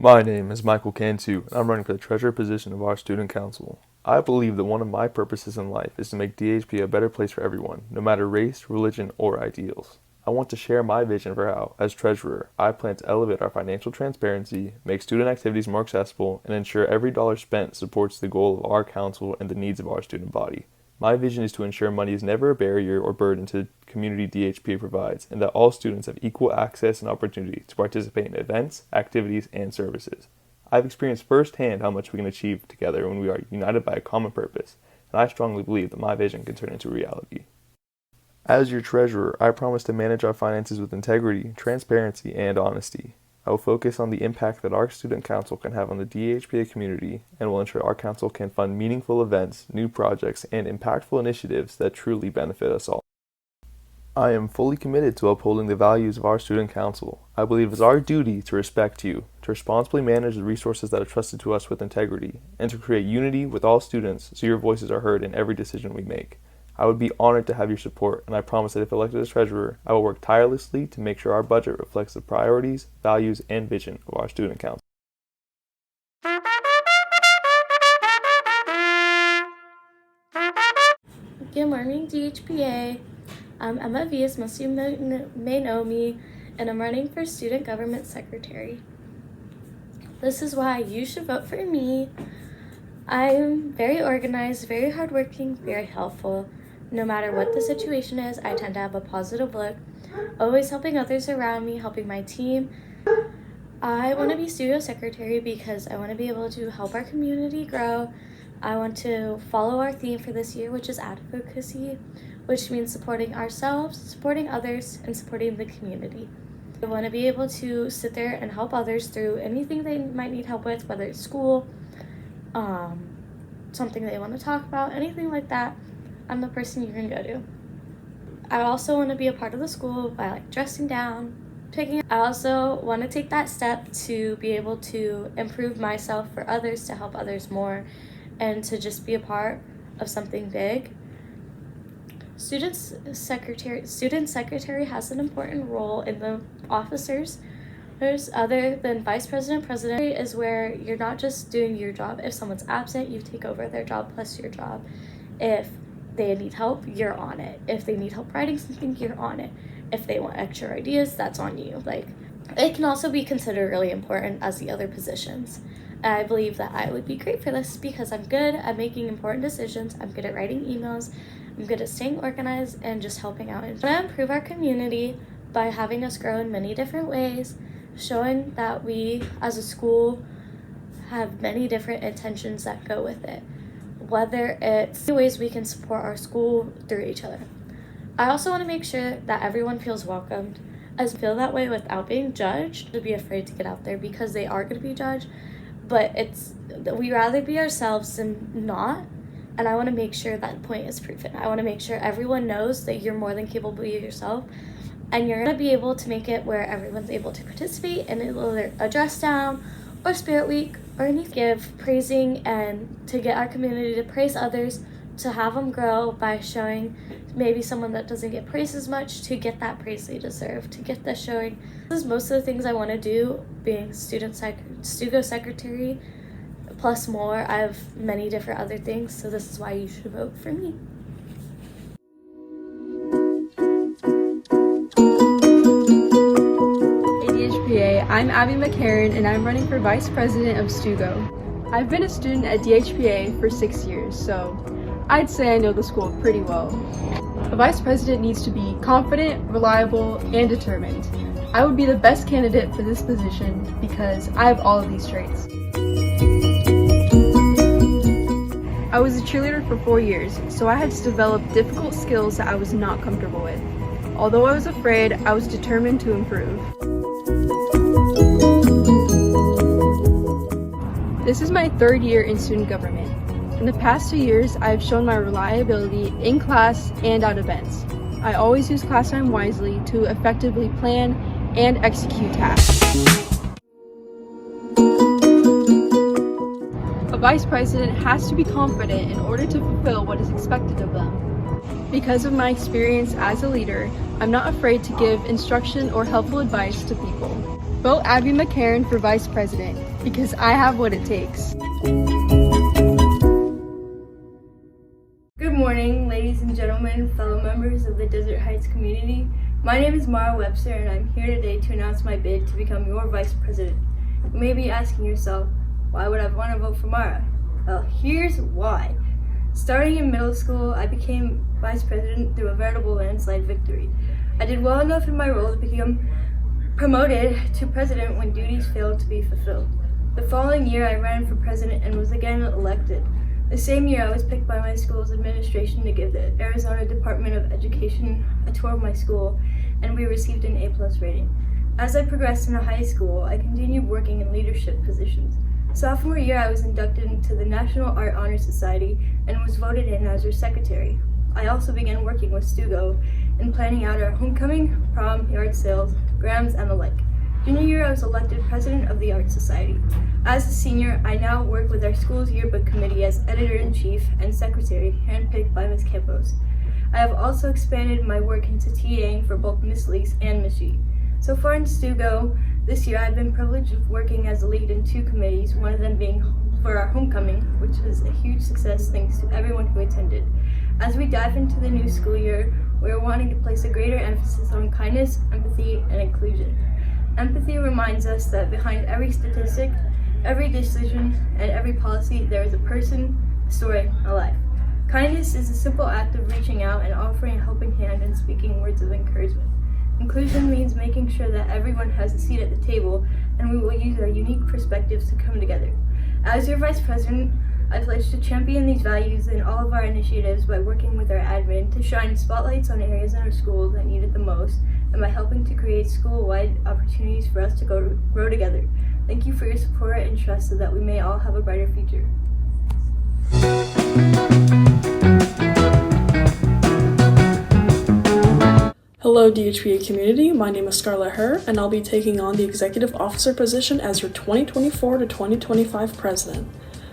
My name is Michael Cantu, and I'm running for the treasurer position of our student council. I believe that one of my purposes in life is to make DHP a better place for everyone, no matter race, religion, or ideals. I want to share my vision for how, as treasurer, I plan to elevate our financial transparency, make student activities more accessible, and ensure every dollar spent supports the goal of our council and the needs of our student body. My vision is to ensure money is never a barrier or burden to the community DHP provides, and that all students have equal access and opportunity to participate in events, activities, and services. I've experienced firsthand how much we can achieve together when we are united by a common purpose, and I strongly believe that my vision can turn into reality. As your treasurer, I promise to manage our finances with integrity, transparency, and honesty. I will focus on the impact that our student council can have on the DHPA community and will ensure our council can fund meaningful events, new projects, and impactful initiatives that truly benefit us all. I am fully committed to upholding the values of our student council. I believe it is our duty to respect you, to responsibly manage the resources that are trusted to us with integrity, and to create unity with all students so your voices are heard in every decision we make. I would be honored to have your support, and I promise that if elected as treasurer, I will work tirelessly to make sure our budget reflects the priorities, values, and vision of our student council. Good morning, DHPA. I'm Emma V, as most of you may know me, and I'm running for Student Government Secretary. This is why you should vote for me. I'm very organized, very hardworking, very helpful. No matter what the situation is, I tend to have a positive look, always helping others around me, helping my team. I want to be studio secretary because I want to be able to help our community grow. I want to follow our theme for this year, which is advocacy, which means supporting ourselves, supporting others, and supporting the community. I want to be able to sit there and help others through anything they might need help with, whether it's school, something they want to talk about, anything like that. I'm the person you can go to. I also want to be a part of the school by dressing down, I also want to take that step to be able to improve myself for others, to help others more, and to just be a part of something big. Student secretary has an important role in the officers. There's other than vice president, president is where you're not just doing your job. If someone's absent, you take over their job plus your job. If they need help, you're on it. If they need help writing something, you're on it. If they want extra ideas, that's on you. It can also be considered really important as the other positions. I believe that I would be great for this because I'm good at making important decisions. I'm good at writing emails. I'm good at staying organized and just helping out. I want to improve our community by having us grow in many different ways, showing that we as a school have many different intentions that go with it, whether it's ways we can support our school through each other. I also want to make sure that everyone feels welcomed, as feel that way without being judged, to be afraid to get out there because they are going to be judged, but we rather be ourselves than not. And I want to make sure that point is proven. I want to make sure everyone knows that you're more than capable of yourself, and you're going to be able to make it where everyone's able to participate in either a dress down or spirit week or any give praising, and to get our community to praise others, to have them grow by showing maybe someone that doesn't get praised as much to get that praise they deserve, to get the showing. This is most of the things I want to do being studio secretary, plus more. I have many different other things, so this is why you should vote for me. DHPA, I'm Abby McCarran and I'm running for Vice President of Stugo. I've been a student at DHPA for 6 years, so I'd say I know the school pretty well. A Vice President needs to be confident, reliable, and determined. I would be the best candidate for this position because I have all of these traits. I was a cheerleader for 4 years, so I had to develop difficult skills that I was not comfortable with. Although I was afraid, I was determined to improve. This is my 3rd year in student government. In the past 2 years, I have shown my reliability in class and at events. I always use class time wisely to effectively plan and execute tasks. A vice president has to be confident in order to fulfill what is expected of them. Because of my experience as a leader, I'm not afraid to give instruction or helpful advice to people. Vote Abby McCarran for Vice President. because I have what it takes. Good morning, ladies and gentlemen, fellow members of the Desert Heights community. My name is Mara Webster, and I'm here today to announce my bid to become your vice president. You may be asking yourself, why would I want to vote for Mara? Well, here's why. Starting in middle school, I became vice president through a veritable landslide victory. I did well enough in my role to become promoted to president when duties failed to be fulfilled. The following year, I ran for president and was again elected. The same year, I was picked by my school's administration to give the Arizona Department of Education a tour of my school, and we received an A+ rating. As I progressed into high school, I continued working in leadership positions. Sophomore year, I was inducted into the National Art Honor Society and was voted in as her secretary. I also began working with Stugo in planning out our homecoming, prom, yard sales, grams, and the like. Junior year, I was elected president of the Art Society. As a senior, I now work with our school's yearbook committee as editor-in-chief and secretary, handpicked by Ms. Campos. I have also expanded my work into TAing for both Ms. Lees and Ms. G. So far in Stugo, this year I've been privileged of working as a lead in 2 committees, one of them being for our homecoming, which was a huge success thanks to everyone who attended. As we dive into the new school year, we are wanting to place a greater emphasis on kindness, empathy, and inclusion. Empathy reminds us that behind every statistic, every decision, and every policy, there is a person, a story, a life. Kindness is a simple act of reaching out and offering a helping hand and speaking words of encouragement. Inclusion means making sure that everyone has a seat at the table, and we will use our unique perspectives to come together. As your vice president, I pledge to champion these values in all of our initiatives by working with our admin to shine spotlights on areas in our school that need it the most, and by helping to create school-wide opportunities for us to grow together. Thank you for your support and trust so that we may all have a brighter future. Hello DHPA community, my name is Scarlett Herr, and I'll be taking on the executive officer position as your 2024 to 2025 president.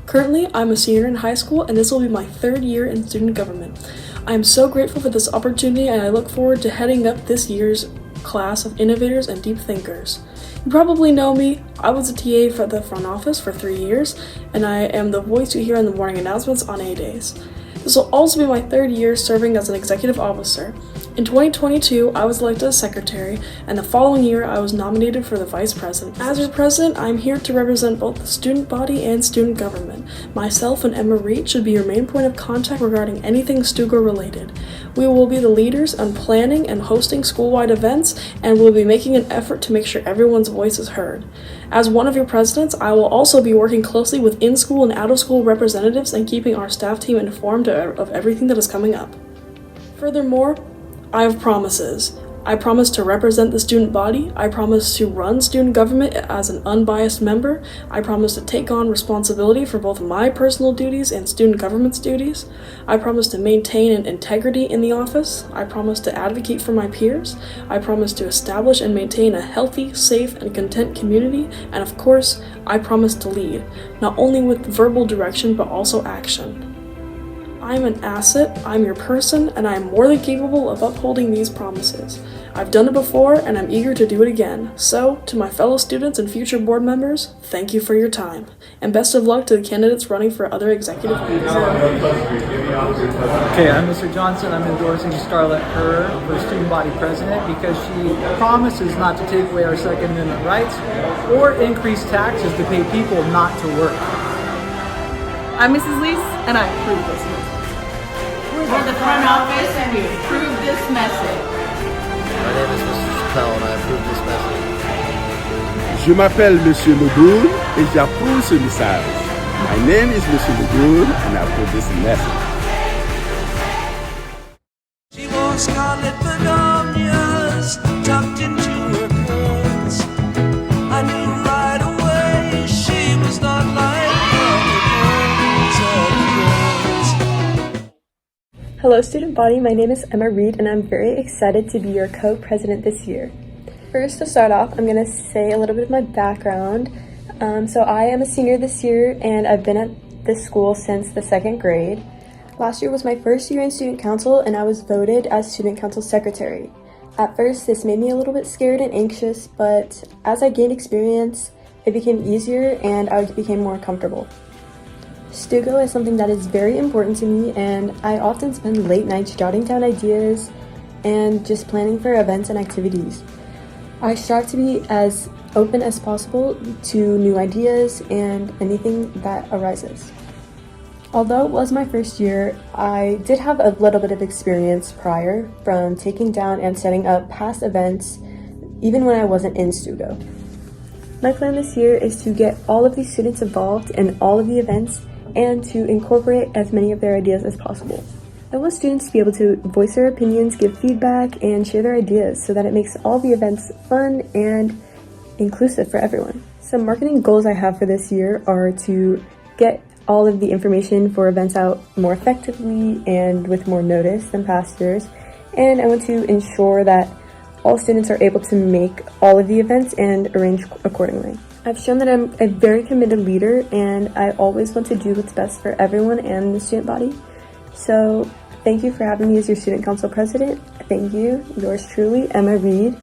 Currently, I'm a senior in high school, and this will be my 3rd year in student government. I am so grateful for this opportunity, and I look forward to heading up this year's class of innovators and deep thinkers. You probably know me. I was a TA for the front office for 3 years, and I am the voice you hear in the morning announcements on A days. This will also be my 3rd year serving as an executive officer. In 2022, I was elected as secretary, and the following year, I was nominated for the vice president. As your president, I'm here to represent both the student body and student government. Myself and Emma Reed should be your main point of contact regarding anything Stugo related. We will be the leaders on planning and hosting school-wide events, and we'll be making an effort to make sure everyone's voice is heard. As one of your presidents, I will also be working closely with in-school and out-of-school representatives and keeping our staff team informed of everything that is coming up. Furthermore, I have promises. I promise to represent the student body. I promise to run student government as an unbiased member. I promise to take on responsibility for both my personal duties and student government's duties. I promise to maintain an integrity in the office. I promise to advocate for my peers. I promise to establish and maintain a healthy, safe, and content community. And of course, I promise to lead, not only with verbal direction, but also action. I'm an asset, I'm your person, and I am more than capable of upholding these promises. I've done it before, and I'm eager to do it again. So, to my fellow students and future board members, thank you for your time. And best of luck to the candidates running for other executive offices. Okay, I'm Mr. Johnson. I'm endorsing Scarlett Herr for student body president because she promises not to take away our Second Amendment rights or increase taxes to pay people not to work. I'm Mrs. Lees, and I approve this message. We're the front office, and we approve this message. My name is Mr. Chappelle, and I approve this message. Je m'appelle Monsieur Legoul, et j'approuve ce message. My name is Monsieur Legoul, and I approve this message. She wore scarlet begonias tucked into her curls. I knew right away she was not like Hello student body, my name is Emma Reed and I'm very excited to be your co-president this year. First, to start off, I'm going to say a little bit of my background. So I am a senior this year and I've been at this school since the 2nd grade. Last year was my first year in student council and I was voted as student council secretary. At first, this made me a little bit scared and anxious, but as I gained experience, it became easier and I became more comfortable. Stugo is something that is very important to me, and I often spend late nights jotting down ideas and just planning for events and activities. I strive to be as open as possible to new ideas and anything that arises. Although it was my first year, I did have a little bit of experience prior from taking down and setting up past events even when I wasn't in Stugo. My plan this year is to get all of these students involved in all of the events and to incorporate as many of their ideas as possible. I want students to be able to voice their opinions, give feedback, and share their ideas so that it makes all the events fun and inclusive for everyone. Some marketing goals I have for this year are to get all of the information for events out more effectively and with more notice than past years, and I want to ensure that all students are able to make all of the events and arrange accordingly. I've shown that I'm a very committed leader, and I always want to do what's best for everyone and the student body. So thank you for having me as your student council president. Thank you. Yours truly, Emma Reed.